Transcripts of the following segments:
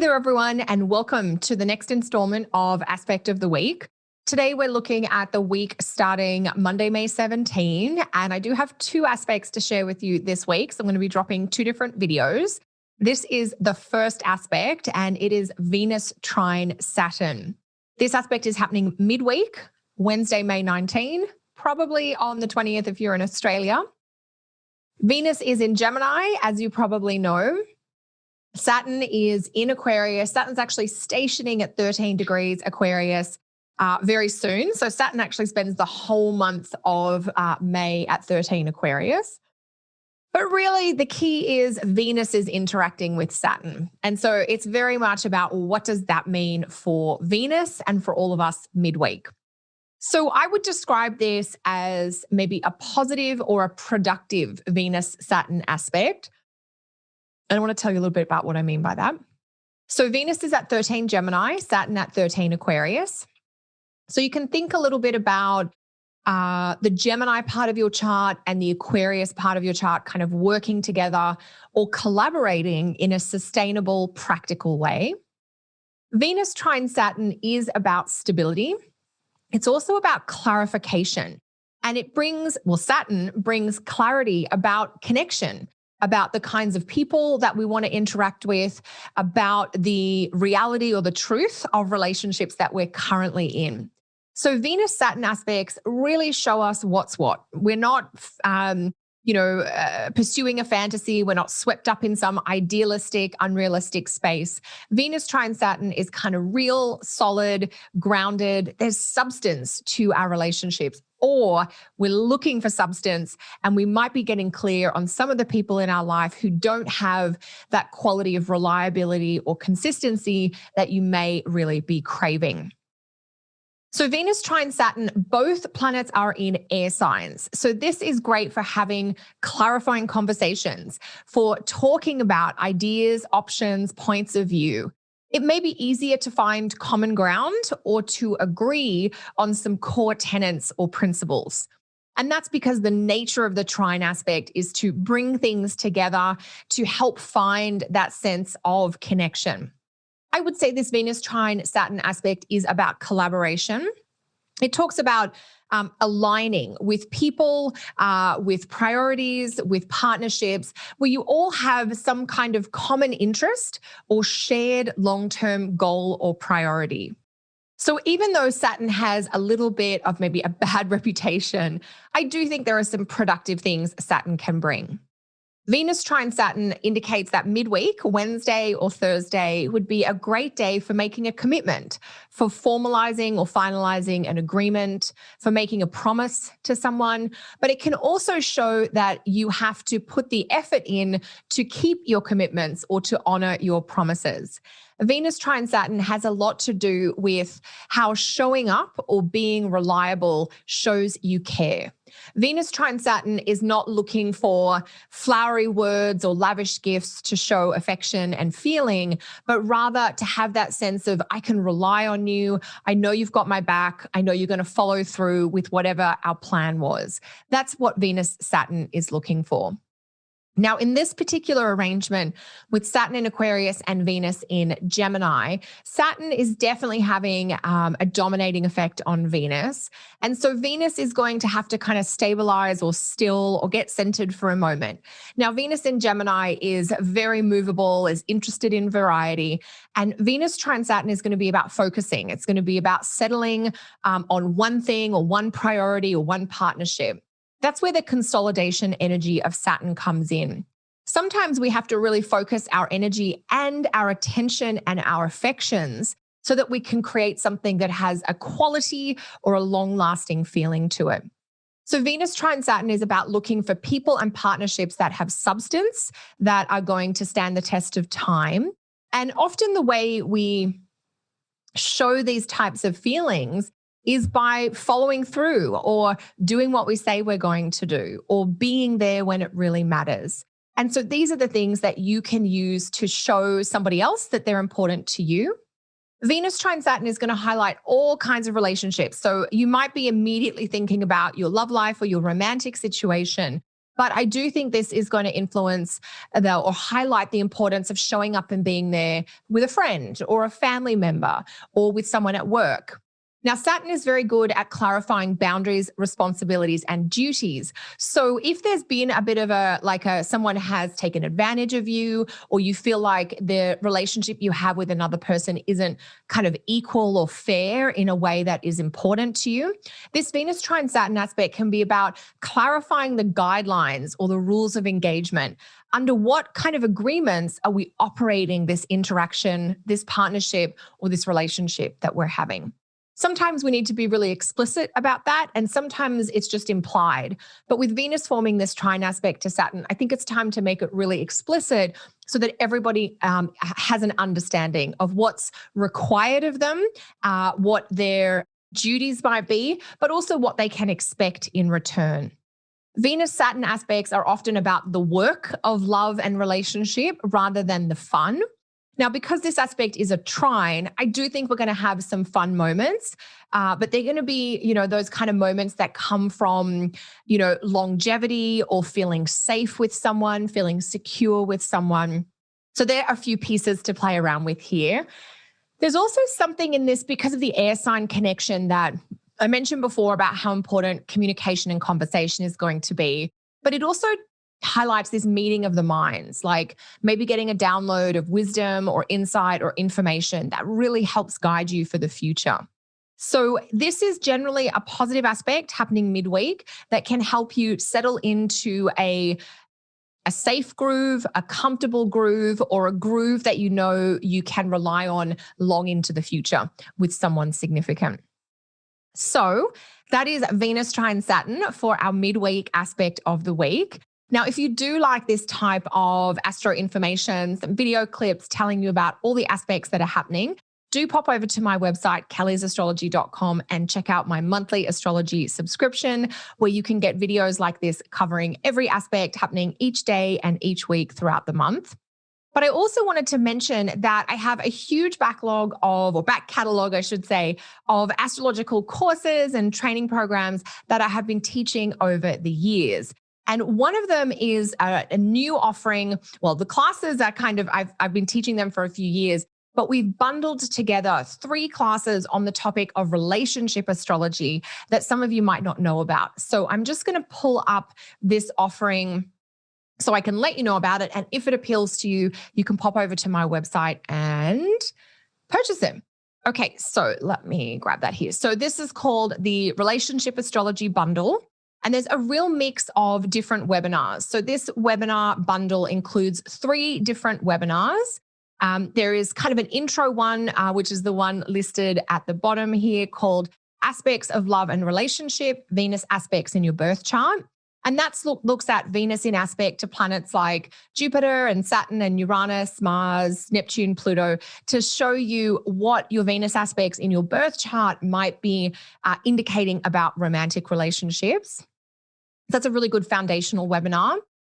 there, everyone, and welcome to the next installment of Aspect of the Week. Today, we're looking at the week starting Monday, May 17, and I do have two aspects to share with you this week. So I'm going to be dropping two different videos. This is the first aspect, and it is Venus trine Saturn. This aspect is happening midweek, Wednesday, May 19, probably on the 20th if you're in Australia. Venus is in Gemini, as you probably know. Saturn is in Aquarius. Saturn's actually stationing at 13 degrees Aquarius very soon. So Saturn actually spends the whole month of May at 13 Aquarius. But really the key is Venus is interacting with Saturn. And so it's very much about what does that mean for Venus and for all of us midweek. So I would describe this as maybe a positive or a productive Venus-Saturn aspect. And I want to tell you a little bit about what I mean by that. So Venus is at 13 Gemini, Saturn at 13 Aquarius. So you can think a little bit about the Gemini part of your chart and the Aquarius part of your chart kind of working together or collaborating in a sustainable, practical way. Venus trine Saturn is about stability. It's also about clarification. And Saturn brings clarity about connection, about the kinds of people that we want to interact with, about the reality or the truth of relationships that we're currently in. So Venus-Saturn aspects really show us what's what. We're not, pursuing a fantasy. We're not swept up in some idealistic, unrealistic space. Venus trine Saturn is kind of real, solid, grounded. There's substance to our relationships. Or we're looking for substance and we might be getting clear on some of the people in our life who don't have that quality of reliability or consistency that you may really be craving. So Venus trine Saturn, both planets are in air signs. So this is great for having clarifying conversations, for talking about ideas, options, points of view. It may be easier to find common ground or to agree on some core tenets or principles. And that's because the nature of the trine aspect is to bring things together to help find that sense of connection. I would say this Venus trine Saturn aspect is about collaboration. It talks about aligning with people, with priorities, with partnerships, where you all have some kind of common interest or shared long-term goal or priority. So even though Saturn has a little bit of maybe a bad reputation, I do think there are some productive things Saturn can bring. Venus trine Saturn indicates that midweek, Wednesday or Thursday, would be a great day for making a commitment, for formalizing or finalizing an agreement, for making a promise to someone. But it can also show that you have to put the effort in to keep your commitments or to honor your promises. Venus trine Saturn has a lot to do with how showing up or being reliable shows you care. Venus trine Saturn is not looking for flowery words or lavish gifts to show affection and feeling, but rather to have that sense of, I can rely on you. I know you've got my back. I know you're going to follow through with whatever our plan was. That's what Venus Saturn is looking for. Now, in this particular arrangement with Saturn in Aquarius and Venus in Gemini, Saturn is definitely having a dominating effect on Venus. And so Venus is going to have to kind of stabilize or still or get centered for a moment. Now, Venus in Gemini is very movable, is interested in variety. And Venus trine Saturn is going to be about focusing. It's going to be about settling on one thing or one priority or one partnership. That's where the consolidation energy of Saturn comes in. Sometimes we have to really focus our energy and our attention and our affections so that we can create something that has a quality or a long-lasting feeling to it. So Venus trine Saturn is about looking for people and partnerships that have substance, that are going to stand the test of time. And often the way we show these types of feelings is by following through or doing what we say we're going to do or being there when it really matters. And so these are the things that you can use to show somebody else that they're important to you. Venus trine Saturn is going to highlight all kinds of relationships. So you might be immediately thinking about your love life or your romantic situation, But I do think this is going to influence or highlight the importance of showing up and being there with a friend or a family member or with someone at work. Now, Saturn is very good at clarifying boundaries, responsibilities, and duties. So if there's been a bit of someone has taken advantage of you, or you feel like the relationship you have with another person isn't kind of equal or fair in a way that is important to you, this Venus trine Saturn aspect can be about clarifying the guidelines or the rules of engagement. Under what kind of agreements are we operating this interaction, this partnership, or this relationship that we're having? Sometimes we need to be really explicit about that, and sometimes it's just implied. But with Venus forming this trine aspect to Saturn, I think it's time to make it really explicit so that everybody has an understanding of what's required of them, what their duties might be, but also what they can expect in return. Venus-Saturn aspects are often about the work of love and relationship rather than the fun. Now, because this aspect is a trine, I do think we're going to have some fun moments, but they're going to be, those kind of moments that come from, longevity or feeling safe with someone, feeling secure with someone. So there are a few pieces to play around with here. There's also something in this because of the air sign connection that I mentioned before about how important communication and conversation is going to be, but it also highlights this meeting of the minds, like maybe getting a download of wisdom or insight or information that really helps guide you for the future. So this is generally a positive aspect happening midweek that can help you settle into a safe groove, a comfortable groove, or a groove that you can rely on long into the future with someone significant. So that is Venus trine Saturn for our midweek aspect of the week. Now, if you do like this type of astro information, some video clips telling you about all the aspects that are happening, do pop over to my website, kellysastrology.com, and check out my monthly astrology subscription, where you can get videos like this covering every aspect happening each day and each week throughout the month. But I also wanted to mention that I have a huge back catalog, I should say, of astrological courses and training programs that I have been teaching over the years. And one of them is a new offering. Well, the classes are I've been teaching them for a few years, but we've bundled together 3 classes on the topic of relationship astrology that some of you might not know about. So I'm just going to pull up this offering so I can let you know about it. And if it appeals to you, you can pop over to my website and purchase them. Okay, so let me grab that here. So this is called the Relationship Astrology Bundle. And there's a real mix of different webinars. So this webinar bundle includes 3 different webinars. There is kind of an intro one, which is the one listed at the bottom here, called Aspects of Love and Relationship, Venus Aspects in Your Birth Chart. And that looks at Venus in aspect to planets like Jupiter and Saturn and Uranus, Mars, Neptune, Pluto, to show you what your Venus aspects in your birth chart might be indicating about romantic relationships. That's a really good foundational webinar.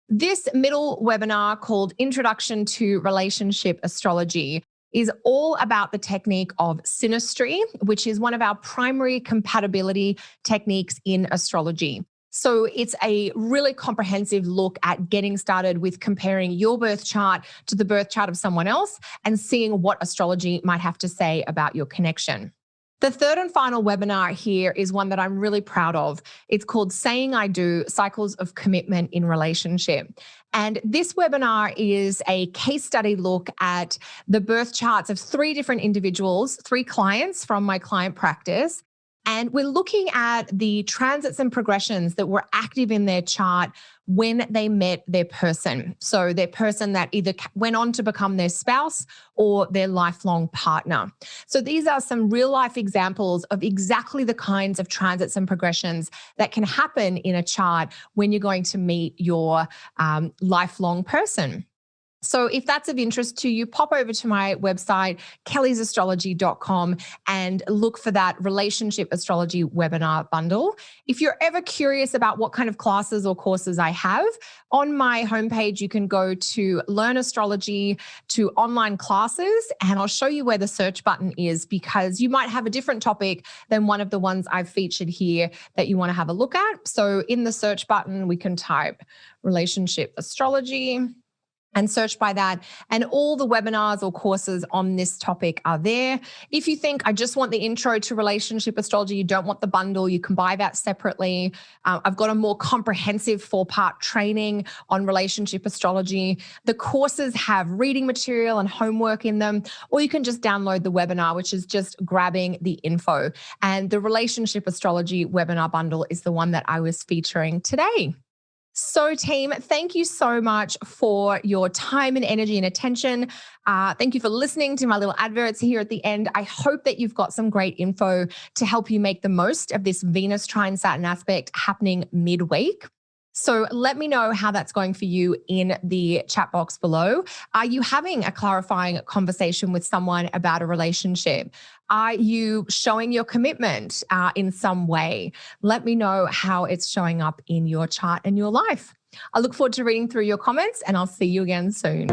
This middle webinar, called Introduction to Relationship Astrology, is all about the technique of synastry, which is one of our primary compatibility techniques in astrology. So it's a really comprehensive look at getting started with comparing your birth chart to the birth chart of someone else and seeing what astrology might have to say about your connection. The third and final webinar here is one that I'm really proud of. It's called Saying I Do, Cycles of Commitment in Relationship. And this webinar is a case study look at the birth charts of 3 different individuals, 3 clients from my client practice. And we're looking at the transits and progressions that were active in their chart when they met their person. So their person that either went on to become their spouse or their lifelong partner. So these are some real life examples of exactly the kinds of transits and progressions that can happen in a chart when you're going to meet your lifelong person. So if that's of interest to you, pop over to my website, kellysastrology.com, and look for that relationship astrology webinar bundle. If you're ever curious about what kind of classes or courses I have, on my homepage, you can go to Learn Astrology to online classes, and I'll show you where the search button is, because you might have a different topic than one of the ones I've featured here that you want to have a look at. So in the search button, we can type relationship astrology and search by that. And all the webinars or courses on this topic are there. If you think I just want the intro to relationship astrology, you don't want the bundle, you can buy that separately. I've got a more comprehensive 4-part training on relationship astrology. The courses have reading material and homework in them, or you can just download the webinar, which is just grabbing the info. And the relationship astrology webinar bundle is the one that I was featuring today. So team, thank you so much for your time and energy and attention. Thank you for listening to my little adverts here at the end. I hope that you've got some great info to help you make the most of this Venus trine Saturn aspect happening midweek. So let me know how that's going for you in the chat box below. Are you having a clarifying conversation with someone about a relationship? Are you showing your commitment in some way? Let me know how it's showing up in your chart and your life. I look forward to reading through your comments, and I'll see you again soon.